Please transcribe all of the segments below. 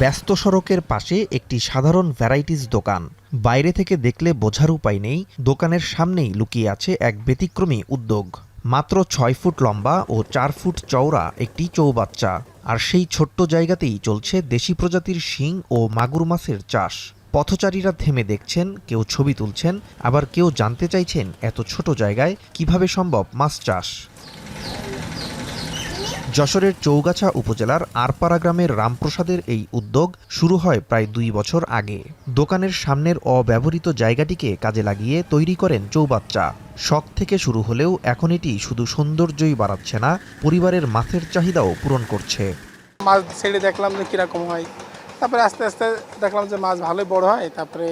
ব্যস্ত সড়কের পাশে একটি সাধারণ ভ্যারাইটিস দোকান। বাইরে থেকে দেখলে বোঝার উপায় নেই দোকানের সামনেই লুকিয়ে আছে এক ব্যতিক্রমী উদ্যোগ। মাত্র ৬ ফুট লম্বা ও ৪ ফুট চওড়া একটি চৌবাচ্চা, আর সেই ছোট্ট জায়গাতেই চলছে দেশি প্রজাতির শিং ও মাগুর মাছের চাষ। পথচারীরা থেমে দেখছেন, কেউ ছবি তুলছেন, আবার কেউ জানতে চাইছেন এত ছোট জায়গায় কিভাবে সম্ভব মাছ চাষ। যশোরের চৌগাছা উপজেলার আরপাড়া গ্রামের রামপ্রসাদের এই উদ্যোগ শুরু হয় প্রায় ২ বছর আগে। দোকানের সামনের অব্যবহৃত জায়গাটিকে কাজে লাগিয়ে তৈরি করেন চৌবাচ্চা। শখ থেকে শুরু হলেও এখন এটি শুধু সৌন্দর্যই বাড়াচ্ছে না, পরিবারের মাছের চাহিদাও পূরণ করছে। মাছ ছেড়ে দেখলাম যে কীরকম হয়, তারপরে আস্তে আস্তে দেখলাম যে মাছ ভালোই বড় হয়। তারপরে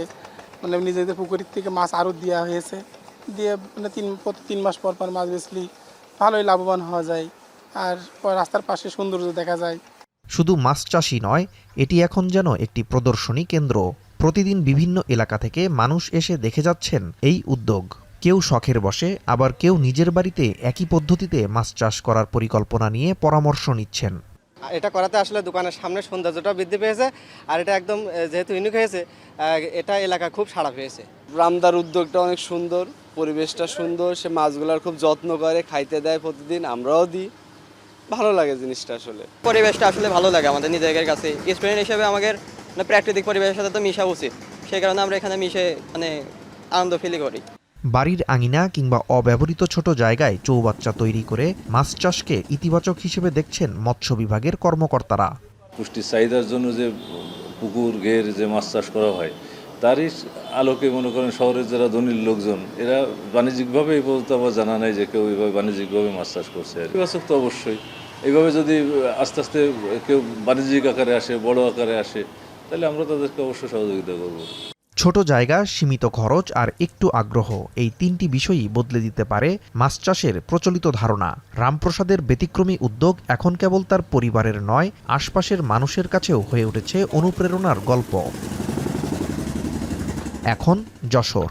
নিজেদের পুকুরের থেকে মাছ আরও দেওয়া হয়েছে, দিয়ে প্রতি ৩ মাস পর পর মাছ বেচলি ভালোই লাভবান হওয়া যায়, আর রাস্তার পাশে সৌন্দর্য দেখা যায়। শুধু মাছ চাষই নয়, এটি এখন যেন একটি প্রদর্শনী কেন্দ্র। প্রতিদিন বিভিন্ন এলাকা থেকে মানুষ এসে দেখে যাচ্ছেন এই উদ্যোগ। কেউ শখের বশে, আবার কেউ নিজের বাড়িতে একই পদ্ধতিতে মাছ চাষ করার পরিকল্পনা নিয়ে পরামর্শ নিচ্ছেন। এটা করাতে আসলে দোকানের সামনে সৌন্দর্যটা বৃদ্ধি পেয়েছে, আর এটা একদম যেহেতু ইউনিক হয়েছে, এটা এলাকা খুব সাড়া পেয়েছে। রামদার উদ্যোগটা অনেক সুন্দর, পরিবেশটা সুন্দর, সে মাছগুলোর খুব যত্ন করে, খাইতে দেয় প্রতিদিন, আমরাও দিই। ভালো লাগে জিনিসটা, আসলে পরিবেশটা আসলে ভালো লাগে আমাদের নিজেদের কাছে। স্টুডেন্ট হিসেবে আমাদের প্রাকৃতিক পরিবেশের সাথে তো মিশা উচিত, সেই কারণে আমরা এখানে মিশে আনন্দ ফিল করি। বাড়ির আঙিনা কিংবা অব্যবহৃত ছোট জায়গায় চৌবাচ্চা তৈরি করে মাছ চাষকে ইতিবাচক হিসেবে দেখছেন মৎস্য বিভাগের কর্মকর্তারা। পুষ্টির চাহিদার জন্য যে পুকুর ঘের যে মাছ চাষ করা হয়, তারই আলোকে মনে করেন শহরের যারা ধনী লোকজন, এরা বাণিজ্যিকভাবে এই পর্যন্ত আবার জানা নাই যে কেউ এইভাবে বাণিজ্যিকভাবে মাছ চাষ করছে। ইতিবাচক তো অবশ্যই, এইভাবে যদি আস্তে আস্তে কেউ বাণিজ্যিক আকারে আসে, বড় আকারে আসে, তাহলে আমরা তাদেরকে অবশ্যই সহযোগিতা করব। ছোট জায়গা, সীমিত খরচ আর একটু আগ্রহ, এই ৩টি বিষয়ই বদলে দিতে পারে মাছ চাষের প্রচলিত ধারণা। রামপ্রসাদের ব্যতিক্রমী উদ্যোগ এখন কেবল তার পরিবারের নয়, আশপাশের মানুষের কাছেও হয়ে উঠেছে অনুপ্রেরণার গল্প। এখন যশোর।